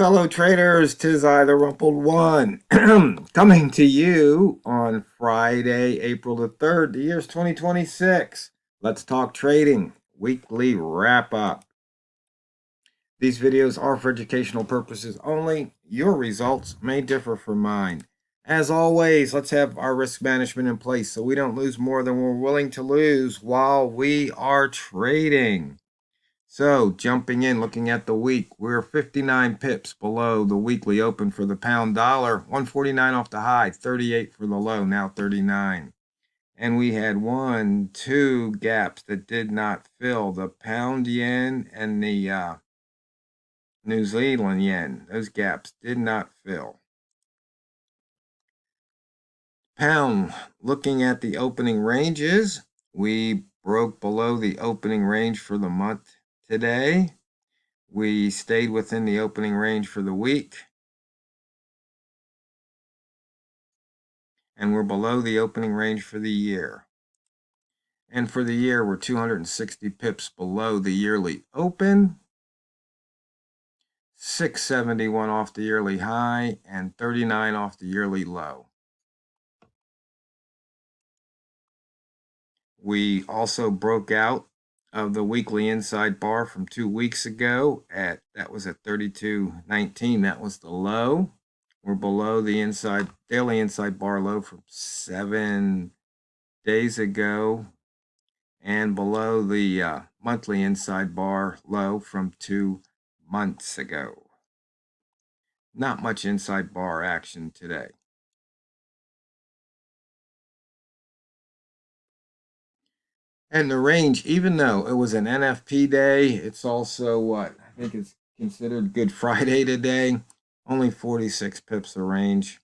fellow traders, 'tis I, the Rumpled One, coming to you on Friday, April the 3rd. The year's 2026. Let's talk trading, weekly wrap up. These videos are for educational purposes only. Your results may differ from mine. As always, let's have our risk management in place so we don't lose more than we're willing to lose while we are trading. So, jumping in, looking at the week, we're 59 pips below the weekly open for the pound dollar, 149 off the high, 38 for the low, now 39. And we had two gaps that did not fill, the pound yen and the New Zealand yen. Those gaps did not fill. Pound, looking at the opening ranges, we broke below the opening range for the month today. We stayed within the opening range for the week. And we're below the opening range for the year. And for the year, we're 260 pips below the yearly open, 671 off the yearly high, and 39 off the yearly low. We also broke out of the weekly inside bar from 2 weeks ago that was at 32.19. That was the low. We're below the daily inside bar low from 7 days ago, and below the monthly inside bar low from 2 months ago. Not much inside bar action today. And the range, even though it was an NFP day, it's also what I think it's considered Good Friday today. Only 46 pips of range.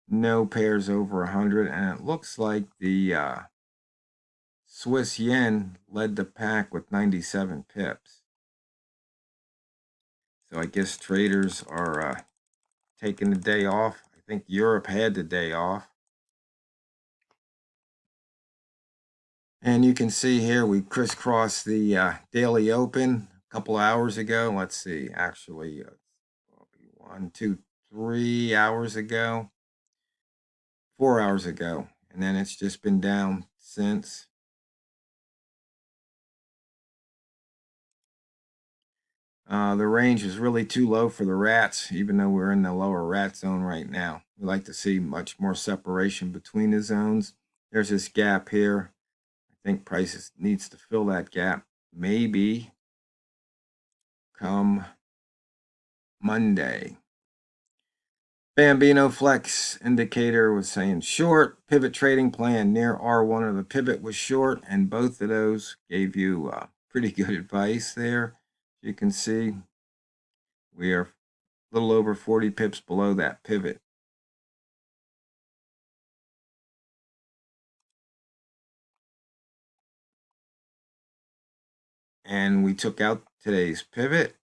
No pairs over 100, and it looks like the Swiss yen led the pack with 97 pips. So I guess traders are taking the day off. I think Europe had the day off. And you can see here we crisscrossed the daily open a couple hours ago. Let's see, actually 1, 2, 3 hours ago, 4 hours ago, and then it's just been down since. The range is really too low for the rats, even though we're in the lower rat zone right now. We like to see much more separation between the zones. There's this gap here. I think prices needs to fill that gap, maybe come Monday. Bambino Flex indicator was saying short. Pivot trading plan near R1 of the pivot was short, and both of those gave you pretty good advice there. You can see we are a little over 40 pips below that pivot. And we took out today's pivot.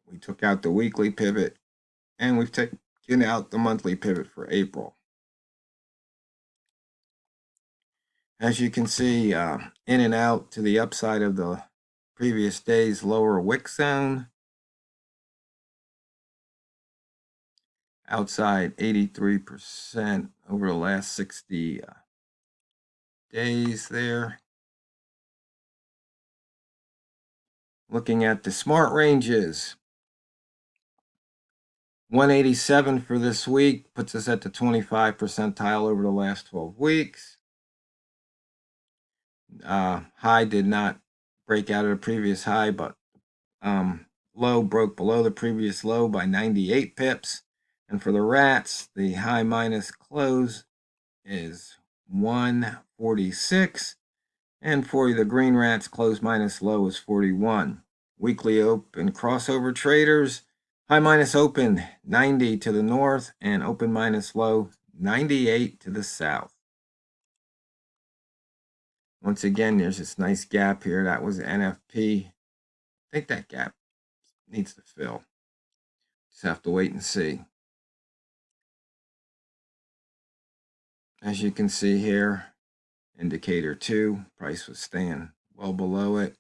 We took out the weekly pivot, and we've taken out the monthly pivot for April. As you can see, in and out to the upside of the previous day's lower wick zone. Outside 83% over the last 60 days there. Looking at the smart ranges, 187 for this week puts us at the 25 percentile over the last 12 weeks. High did not break out of the previous high, but low broke below the previous low by 98 pips. And for the rats, the high minus close is 146. And for the green rats, close minus low is 41. Weekly open crossover traders, high minus open 90 to the north and open minus low 98 to the south. Once again, there's this nice gap here. That was NFP. I think that gap needs to fill. Just have to wait and see. As you can see here, indicator 2, price was staying well below it.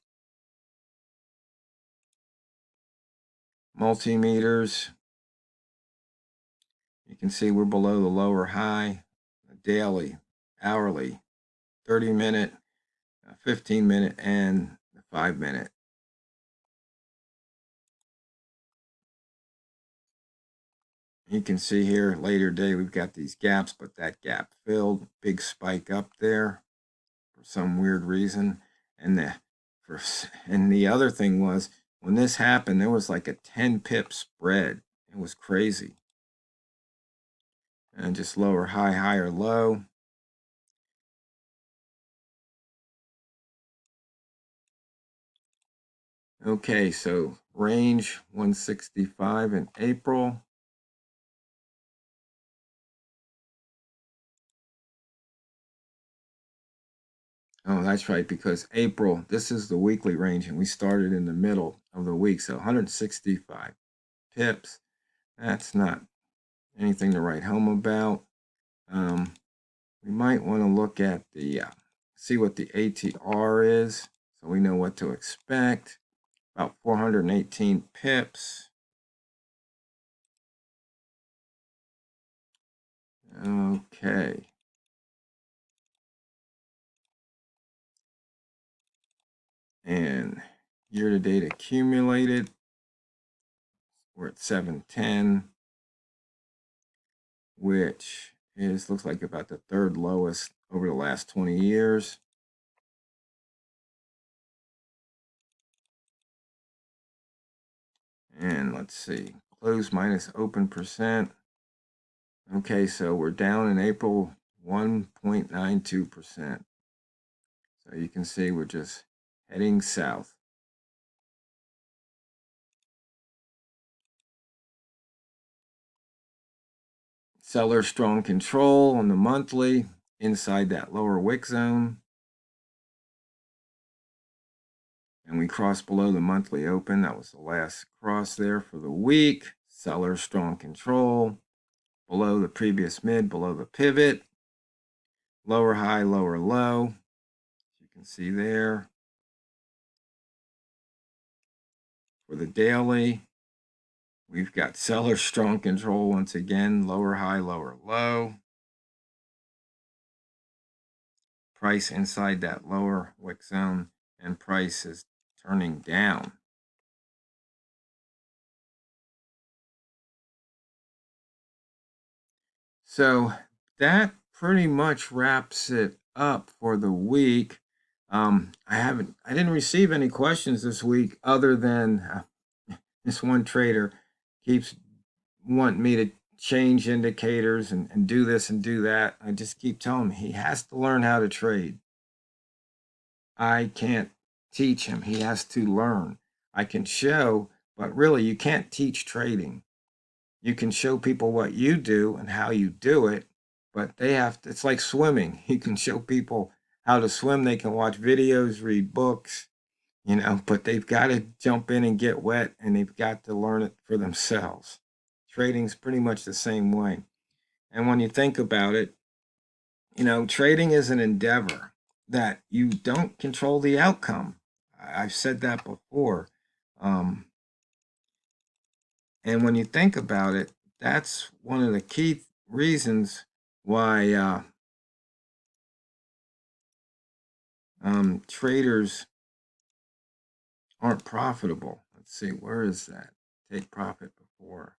multimeters. You can see we're below the lower high, daily, hourly, 30-minute, 15-minute, and 5-minute. You can see here later day we've got these gaps, but that gap filled, big spike up there for some weird reason. And the other thing was when this happened, there was like a 10 pip spread. It was crazy. And just lower high, higher low. Okay, so range 165 in April. Oh, that's right, because April, this is the weekly range, and we started in the middle of the week. So 165 pips. That's not anything to write home about. We might want to look at the, see what the ATR is, so we know what to expect. About 418 pips. Okay. And year-to-date accumulated, we're at 710, which is looks like about the third lowest over the last 20 years. And let's see, close minus open percent. Okay, so we're down in April 1.92%. So you can see we're just heading south. Seller strong control on the monthly inside that lower wick zone. And we crossed below the monthly open. That was the last cross there for the week. Seller strong control. Below the previous mid, below the pivot. Lower high, lower low. You can see there. For the daily, we've got seller strong control once again. Lower high, lower low. Price inside that lower wick zone. And price is turning down. So that pretty much wraps it up for the week. I didn't receive any questions this week other than this one trader keeps wanting me to change indicators and do this and do that. I just keep telling him he has to learn how to trade. I can't teach him. He has to learn. I can show, but really you can't teach trading. You can show people what you do and how you do it, but they have to, it's like swimming. You can show people how to swim. They can watch videos, read books, but they've got to jump in and get wet and they've got to learn it for themselves. Trading's pretty much the same way. And when you think about it, trading is an endeavor that you don't control the outcome. I've said that before. And when you think about it, that's one of the key reasons why traders aren't profitable. Let's see, where is that? Take profit before.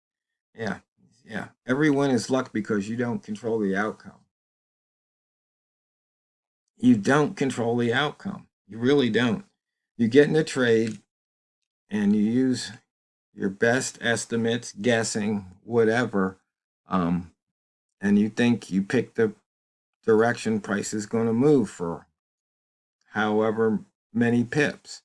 Yeah, yeah. Every win is luck because you don't control the outcome. You don't control the outcome. You really don't. You get in a trade and you use your best estimates, guessing, whatever, and you think you pick the direction price is going to move for however many pips.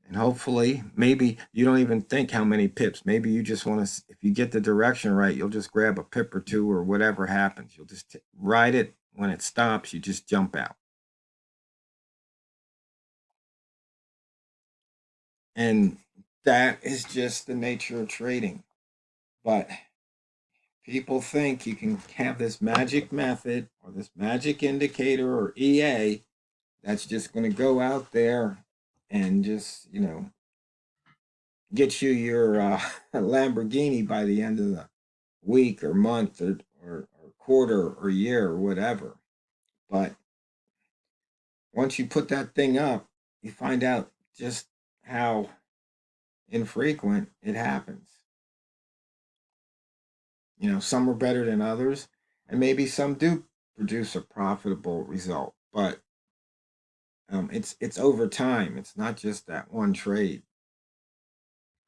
And hopefully, maybe you don't even think how many pips. Maybe you just want to, if you get the direction right, you'll just grab a pip or two or whatever happens. You'll just ride it. When it stops, you just jump out. And that is just the nature of trading. But people think you can have this magic method or this magic indicator or EA that's just going to go out there and just, get you your Lamborghini by the end of the week or month or quarter or year or whatever. But once you put that thing up, you find out just how infrequent it happens. You know, some are better than others, and maybe some do produce a profitable result. But it's over time. It's not just that one trade,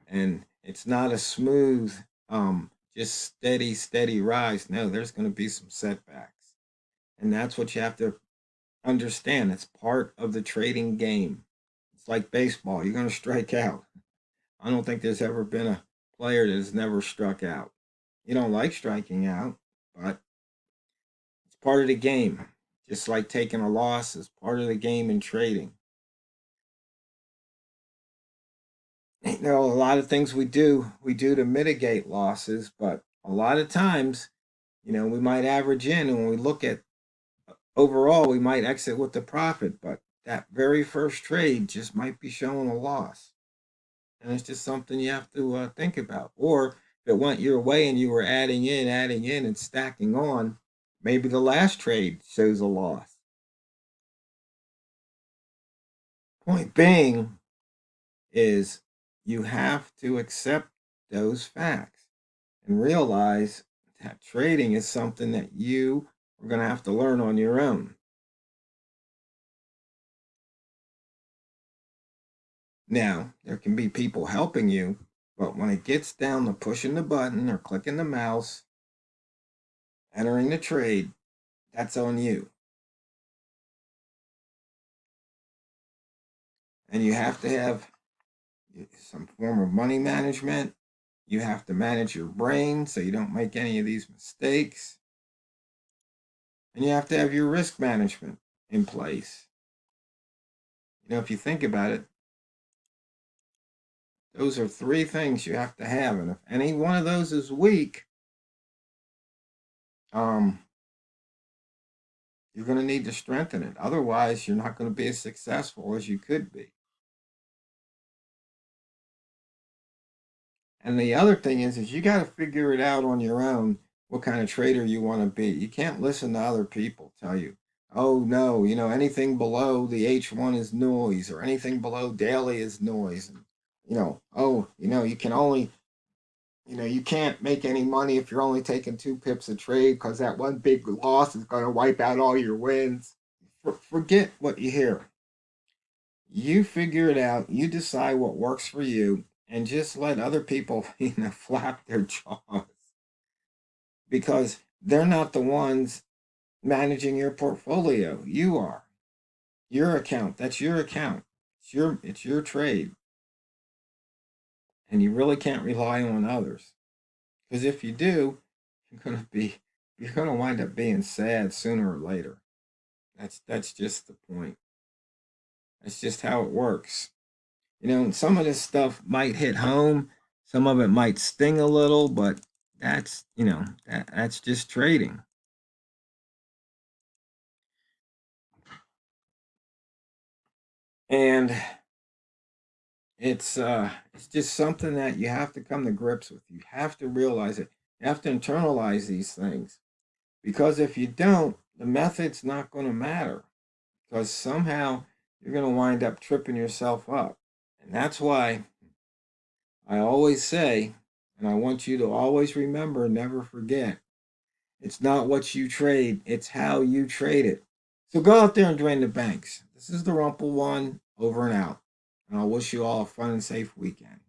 and it's not a smooth, just steady rise. No, there's going to be some setbacks, and that's what you have to understand. It's part of the trading game. It's like baseball. You're going to strike out. I don't think there's ever been a player that has never struck out. You don't like striking out, but it's part of the game. Just like taking a loss is part of the game in trading. You know, a lot of things we do to mitigate losses, but a lot of times, you know, we might average in and when we look at overall, we might exit with the profit, but that very first trade just might be showing a loss. And it's just something you have to think about. Or if it went your way and you were adding in, and stacking on, maybe the last trade shows a loss. Point being is you have to accept those facts and realize that trading is something that you are going to have to learn on your own. Now, there can be people helping you, but when it gets down to pushing the button or clicking the mouse, entering the trade, that's on you. And you have to have some form of money management. You have to manage your brain so you don't make any of these mistakes. And you have to have your risk management in place. You know, if you think about it, those are three things you have to have. And if any one of those is weak, um, you're going to need to strengthen it. Otherwise, you're not going to be as successful as you could be. And the other thing is you got to figure it out on your own what kind of trader you want to be. You can't listen to other people tell you, oh no, you know, anything below the H1 is noise or anything below daily is noise. And, you know, oh, you know, you can only, you know, you can't make any money if you're only taking 2 pips a trade because that one big loss is going to wipe out all your wins. Forget what you hear. You figure it out. You decide what works for you, and just let other people, you know, flap their jaws because they're not the ones managing your portfolio. You are. Your account. That's your account. It's your trade, and you really can't rely on others because if you do, you're gonna wind up being sad sooner or later. That's just the point. That's just how it works. You know, some of this stuff might hit home, some of it might sting a little, but that's, you know, that's just trading. And it's just something that you have to come to grips with. You have to realize it. You have to internalize these things. Because if you don't, the method's not going to matter. Because somehow you're going to wind up tripping yourself up. And that's why I always say, and I want you to always remember, never forget, it's not what you trade, it's how you trade it. So go out there and drain the banks. This is the Rumple One, over and out. And I'll wish you all a fun and safe weekend.